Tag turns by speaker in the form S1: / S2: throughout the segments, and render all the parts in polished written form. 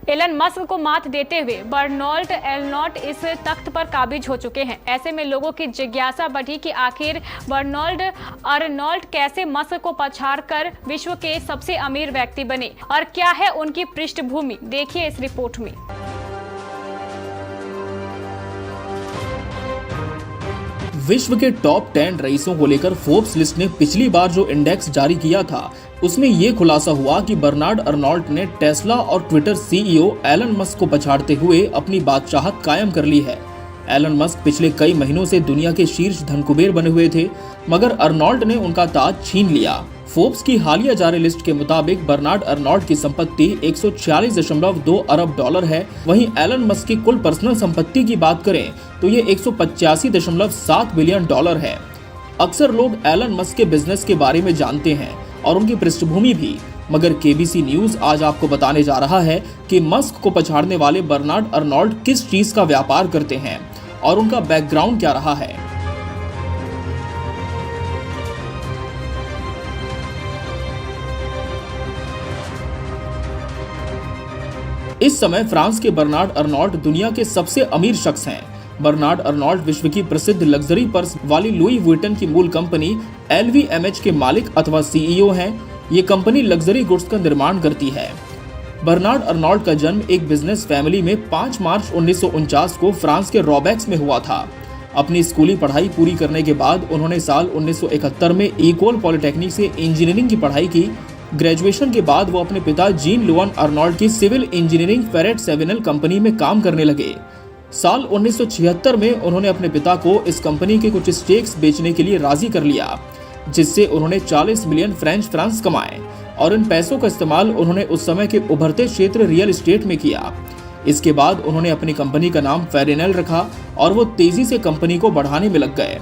S1: Elon Musk को मात देते हुए बर्नार्ड अर्नॉल्ट इस तख्त पर काबिज हो चुके हैं। ऐसे में लोगों की जिज्ञासा बढ़ी कि आखिर बर्नार्ड अर्नॉल्ट कैसे मस्क को पछाड़कर विश्व के सबसे अमीर व्यक्ति बने और क्या है उनकी पृष्ठभूमि, देखिए इस रिपोर्ट में।
S2: विश्व के टॉप 10 रईसों को लेकर फोर्ब्स लिस्ट ने पिछली बार जो इंडेक्स जारी किया था उसमें यह खुलासा हुआ कि बर्नार्ड अर्नॉल्ट ने टेस्ला और ट्विटर सीईओ एलन मस्क को पछाड़ते हुए अपनी बादशाहत कायम कर ली है। एलन मस्क पिछले कई महीनों से दुनिया के शीर्ष धनकुबेर बने हुए थे, मगर अर्नॉल्ट ने उनका ताज छीन लिया। फोर्ब्स की हालिया जारी लिस्ट के मुताबिक बर्नार्ड अर्नॉल्ट की संपत्ति 146.2 अरब डॉलर है। वहीं एलन मस्क की कुल पर्सनल संपत्ति की बात करें तो ये 185.7 बिलियन डॉलर है। अक्सर लोग एलन मस्क के बिजनेस के बारे में जानते हैं और उनकी पृष्ठभूमि भी, मगर केबीसी न्यूज आज आपको बताने जा रहा है कि मस्क को पछाड़ने वाले बर्नार्ड अर्नॉल्ट किस चीज का व्यापार करते हैं और उनका बैकग्राउंड क्या रहा है। इस समय फ्रांस के बर्नार्ड अर्नॉल्ट दुनिया के सबसे अमीर शख्स हैं। बर्नार्ड अर्नॉल्ट विश्व की प्रसिद्ध लग्जरी पर्स वाली लुई वुइटन की मूल कंपनी LVMH के मालिक अथवा सीईओ हैं। ये कंपनी लग्जरी गुड्स का निर्माण करती है। बर्नार्ड अर्नॉल्ट का जन्म एक बिजनेस फैमिली में 5 मार्च 1949 को फ्रांस के रॉबेक्स में हुआ था। अपनी स्कूली पढ़ाई पूरी करने के बाद उन्होंने साल 1971 में इकोल पॉलिटेक्निक से इंजीनियरिंग की पढ़ाई की। ग्रेजुएशन के बाद वो अपने पिता जीन लुआन अर्नॉल्ट की सिविल इंजीनियरिंग फेरेट सेविनल कंपनी में काम करने लगे। साल 1976 में उन्होंने अपने पिता को इस कंपनी के कुछ स्टेक्स बेचने के लिए राजी कर लिया, जिससे उन्होंने 40 मिलियन फ्रेंच फ्रांस कमाए और इन पैसों का इस्तेमाल उन्होंने उस समय के उभरते क्षेत्र रियल एस्टेट में किया। इसके बाद उन्होंने अपनी कंपनी का नाम फेरिनेल रखा और वो तेजी से कंपनी को बढ़ाने में लग गए।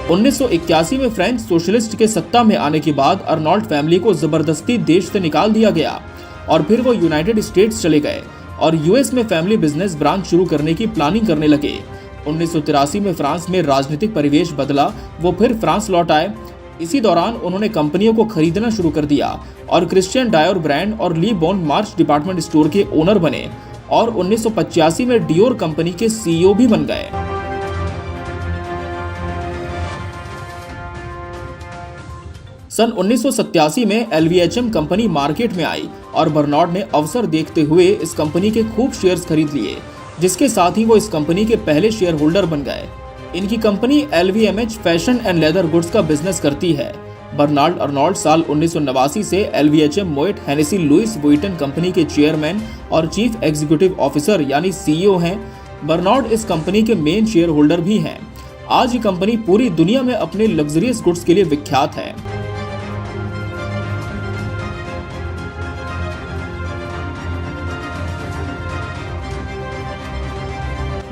S2: 1981 में फ्रेंच सोशलिस्ट के सत्ता में आने के बाद अर्नॉल्ट फैमिली को जबरदस्ती देश से निकाल दिया गया और फिर वो यूनाइटेड स्टेट्स चले गए और यूएस में फैमिली बिजनेस ब्रांच शुरू करने की प्लानिंग करने लगे। 1983 में फ्रांस में राजनीतिक परिवेश बदला, वो फिर फ्रांस लौट आए। इसी दौरान उन्होंने कंपनियों को खरीदना शुरू कर दिया और क्रिश्चियन डायोर ब्रांड और ली बोन मार्च डिपार्टमेंट स्टोर के ओनर बने और 1985 में डियोर कंपनी के सीईओ भी बन गए। सन 1987 में LVMH कंपनी मार्केट में आई और बर्नार्ड ने अवसर देखते हुए इस कंपनी के खूब शेयर्स खरीद लिए, जिसके साथ ही वो इस कंपनी के पहले शेयर होल्डर बन गए। इनकी company LVMH fashion and leather goods का बिजनेस करती है। बर्नार्ड अर्नॉल्ट साल 1989 से LVMH Moet Hennessy Louis Vuitton company के चेयरमैन और चीफ एग्जीक्यूटिव ऑफिसर यानी सीईओ हैं। बर्नार्ड इस कंपनी के मेन शेयर होल्डर भी हैं। आज ये कंपनी पूरी दुनिया में अपने लग्जरियस गुड्स के लिए विख्यात है।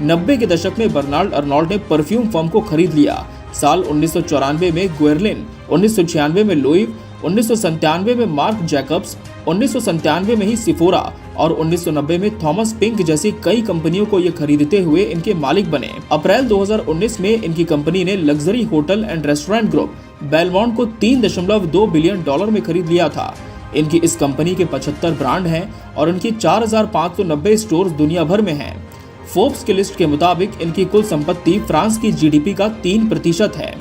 S2: नब्बे के दशक में बर्नार्ड अर्नॉल्ट ने परफ्यूम फर्म को खरीद लिया। साल 1994 में गुएरलिन, 1996 में लोइव, 1997 में मार्क जैकब्स, 1997 में ही सिफोरा और 1990 में थॉमस पिंक जैसी कई कंपनियों को ये खरीदते हुए इनके मालिक बने। अप्रैल 2019 में इनकी कंपनी ने luxury hotel and restaurant group Belmond को 3.2 बिलियन डॉलर में खरीद लिया था। इनकी इस कंपनी के 75 ब्रांड हैं और इनकी 4590 स्टोर दुनिया भर में हैं। फोर्ब्स की लिस्ट के मुताबिक इनकी कुल संपत्ति फ्रांस की जीडीपी का 3% है।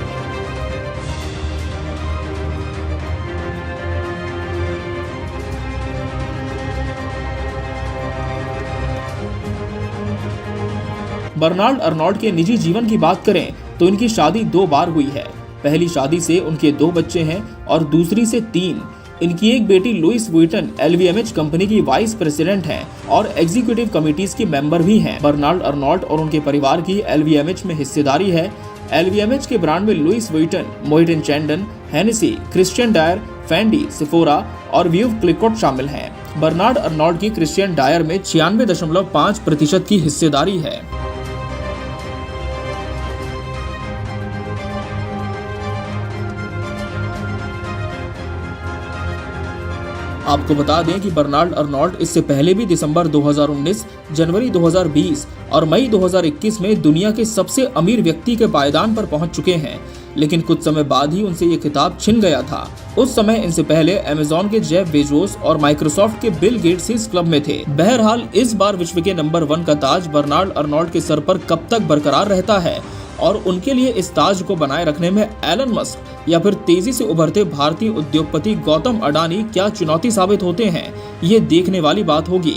S2: बर्नार्ड अर्नॉल्ट के निजी जीवन की बात करें तो इनकी शादी 2 बार हुई है। पहली शादी से उनके 2 बच्चे हैं और दूसरी से 3। इनकी एक बेटी लुइस वुइटन LVMH कंपनी की वाइस प्रेसिडेंट हैं और एग्जीक्यूटिव कमिटीज की मेंबर भी हैं। बर्नार्ड अर्नॉल्ट और उनके परिवार की LVMH में हिस्सेदारी है। LVMH के ब्रांड में Louis Vuitton, Moet and Chandon, Hennessy, Christian Dior, Fendi, Sephora और व्यूव क्लिकोट शामिल हैं। बर्नार्ड अर्नॉल्ट की क्रिश्चियन डायर में 96.5% की हिस्सेदारी है। आपको बता दें कि बर्नार्ड अर्नोल्ट इससे पहले भी दिसंबर 2019, जनवरी 2020 और मई 2021 में दुनिया के सबसे अमीर व्यक्ति के पायदान पर पहुंच चुके हैं, लेकिन कुछ समय बाद ही उनसे ये खिताब छिन गया था। उस समय इनसे पहले अमेज़न के जेफ बेजोस और माइक्रोसॉफ्ट के बिल गेट्स इस क्लब में थे। बहरहाल इस बार विश्व के नंबर 1 का ताज बर्नार्ड अर्नोल्ट के सर पर कब तक बरकरार रहता है और उनके लिए इस ताज को बनाए रखने में एलन मस्क या फिर तेजी से उभरते भारतीय उद्योगपति गौतम अडानी क्या चुनौती साबित होते हैं, ये देखने वाली बात होगी।